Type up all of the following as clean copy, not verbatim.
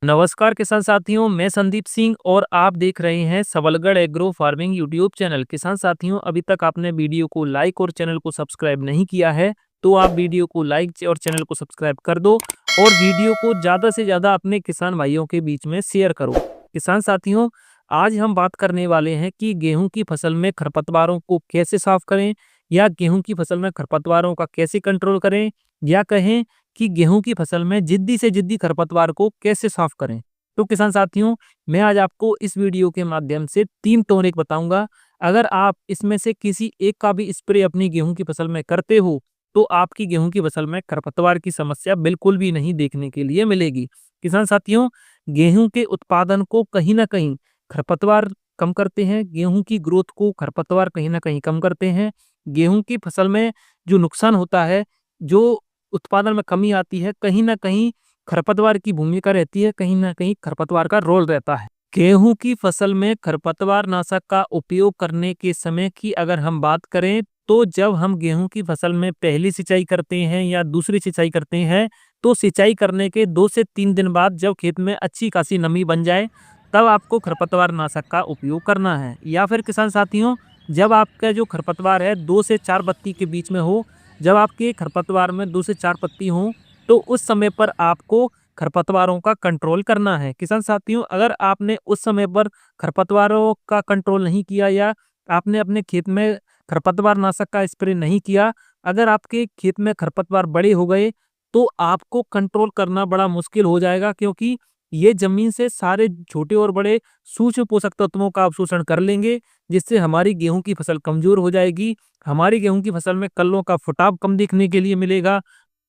नमस्कार किसान साथियों, मैं संदीप सिंह और आप देख रहे हैं Sabalgarh agro farming YouTube channel. किसान साथियों, अभी तक आपने वीडियो को लाइक और चैनल को सब्सक्राइब नहीं किया है तो आप वीडियो को लाइक और चैनल को सब्सक्राइब कर दो और वीडियो को ज़्यादा से ज़्यादा अपने किसान भाइयों के बीच में शेयर करो। किसान साथियों, आज हम बात करने वाले हैं कि गेहूं की फसल में खरपतवारों को कैसे साफ करें या गेहूं की फसल में खरपतवारों का कैसे कंट्रोल करें या कहें कि गेहूं की फसल में जिद्दी से जिद्दी खरपतवार को कैसे साफ करें। तो किसान साथियों, मैं आज आपको इस वीडियो के माध्यम से 3 टॉनिक बताऊंगा। अगर आप इसमें से किसी एक का भी स्प्रे अपनी गेहूं की फसल में करते हो तो आपकी गेहूं की फसल में खरपतवार की समस्या बिल्कुल भी नहीं देखने के लिए मिलेगी। किसान साथियों, गेहूं के उत्पादन को कहीं ना कहीं खरपतवार कम करते हैं, गेहूं की ग्रोथ को खरपतवार कहीं ना कहीं कम करते हैं। गेहूं की फसल में जो नुकसान होता है, जो उत्पादन में कमी आती है, कहीं न कहीं खरपतवार की भूमिका रहती है, कहीं न कहीं खरपतवार का रोल रहता है। गेहूँ की फसल में खरपतवार नाशक का उपयोग करने के समय की अगर हम बात करें, तो जब हम गेहूँ की फसल में पहली सिंचाई करते हैं या दूसरी सिंचाई करते हैं, तो सिंचाई करने के 2 से 3 दिन बाद जब खेत में अच्छी खासी नमी बन जाए, तब आपको खरपतवार नाशक का उपयोग करना है। या फिर किसान साथियों, जब आपका जो खरपतवार है 2 से 4 पत्ती के बीच में हो, जब आपके खरपतवार में 2 से 4 पत्ती हों, तो उस समय पर आपको खरपतवारों का कंट्रोल करना है। किसान साथियों, अगर आपने उस समय पर खरपतवारों का कंट्रोल नहीं किया या आपने अपने खेत में खरपतवार नाशक का स्प्रे नहीं किया, अगर आपके खेत में खरपतवार बड़े हो गए, तो आपको कंट्रोल करना बड़ा मुश्किल हो जाएगा, क्योंकि ये ज़मीन से सारे छोटे और बड़े सूक्ष्म पोषक तत्वों का अवशोषण कर लेंगे, जिससे हमारी गेहूँ की फसल कमज़ोर हो जाएगी। हमारी गेहूँ की फसल में कल्लों का फुटाव कम देखने के लिए मिलेगा।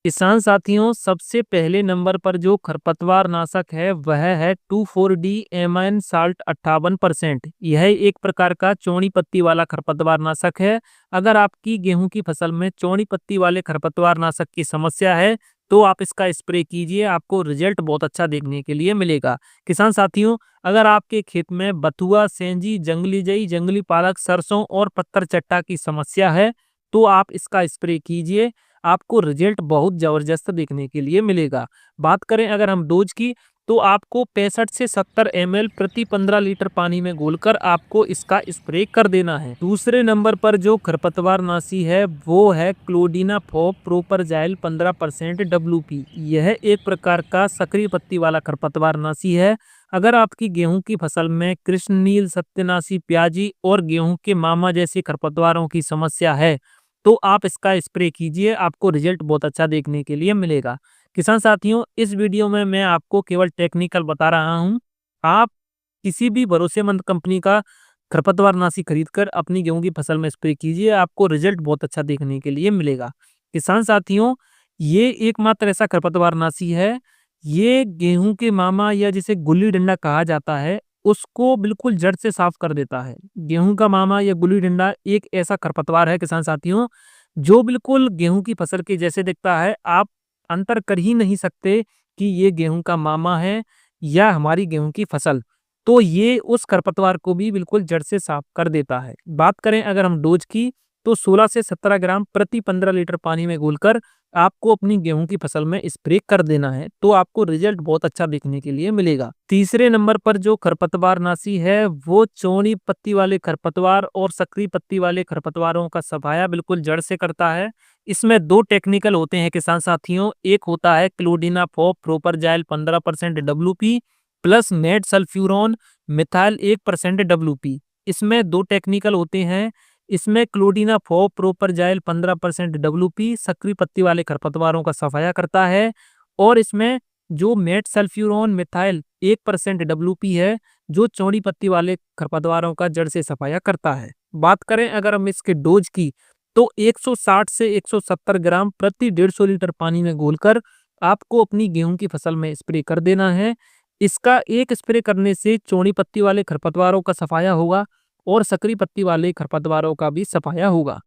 किसान साथियों, सबसे पहले नंबर पर जो खरपतवार नाशक है वह है 2,4-डी एमाइन साल्ट 58%। यह एक प्रकार का चौड़ी पत्ती वाला खरपतवार नाशक है। अगर आपकी गेहूं की फसल में चौड़ी पत्ती वाले खरपतवार नाशक की समस्या है तो आप इसका स्प्रे कीजिए, आपको रिजल्ट बहुत अच्छा देखने के लिए मिलेगा। किसान साथियों, अगर आपके खेत में बथुआ, सेंजी, जंगली जई, जंगली पालक, सरसों और पत्थर चट्टा की समस्या है तो आप इसका स्प्रे कीजिए, आपको रिजल्ट बहुत ज़बरदस्त देखने के लिए मिलेगा। बात करें अगर हम डोज की, तो आपको 65 से 70 ml प्रति 15 लीटर पानी में घोलकर आपको इसका स्प्रे कर देना है। दूसरे नंबर पर जो खरपतवार नाशी है वो है क्लोडिनाफॉप प्रोपरजाइल 15% WP। यह एक प्रकार का सक्रिय पत्ती वाला खरपतवार नाशी है। अगर आपकी गेहूं की फसल में कृष्णनील, सत्यनाशी, प्याजी और गेहूं के मामा जैसे खरपतवारों की समस्या है तो आप इसका स्प्रे कीजिए, आपको रिजल्ट बहुत अच्छा देखने के लिए मिलेगा। किसान साथियों, इस वीडियो में मैं आपको केवल टेक्निकल बता रहा हूँ। आप किसी भी भरोसेमंद कंपनी का खरपतवारनाशी खरीदकर अपनी गेहूं की फसल में स्प्रे कीजिए, आपको रिजल्ट बहुत अच्छा देखने के लिए मिलेगा। किसान साथियों, ये एकमात्र ऐसा खरपतवारनाशी है, ये गेहूं के मामा या जिसे गुल्ली डंडा कहा जाता है, उसको बिल्कुल जड़ से साफ कर देता है। गेहूं का मामा या गुल्ली डंडा एक ऐसा खरपतवार है किसान साथियों, जो बिल्कुल गेहूं की फसल के जैसे दिखता है। आप अंतर कर ही नहीं सकते कि ये गेहूं का मामा है या हमारी गेहूं की फसल। तो ये उस खरपतवार को भी बिल्कुल जड़ से साफ कर देता है। बात करें अगर हम डोज की, तो 16 से 17 ग्राम प्रति 15 लीटर पानी में घोलकर आपको अपनी गेहूं की फसल में स्प्रे कर देना है, तो आपको रिजल्ट बहुत अच्छा देखने के लिए मिलेगा। तीसरे नंबर पर जो खरपतवारनाशी है वो चौड़ी पत्ती वाले खरपतवार और सक्रिय पत्ती वाले खरपतवारों का सफाया बिल्कुल जड़ से करता है। इसमें 2 टेक्निकल होते हैं किसान साथियों, एक होता है clodinafop propargyl 15% WP plus metsulfuron methyl 1% WP। इसमें 2 टेक्निकल होते हैं। इसमें क्लोडिनाफॉप प्रोपरजाइल 15% WP सक्रिय पत्ती वाले खरपतवारों का सफाया करता है और इसमें जो मेट सल्फ्यूरॉन मिथाइल 1% WP है, जो चौड़ी पत्ती वाले खरपतवारों का जड़ से सफाया करता है। बात करें अगर हम इसके डोज की, तो 160 से 170 ग्राम प्रति 150 लीटर पानी में घोलकर आपको अपनी गेहूं की फसल में स्प्रे कर देना है। इसका एक स्प्रे करने से चौड़ी पत्ती वाले खरपतवारों का सफाया होगा और सक्रिय पत्ती वाले खरपतवारों का भी सफाया होगा।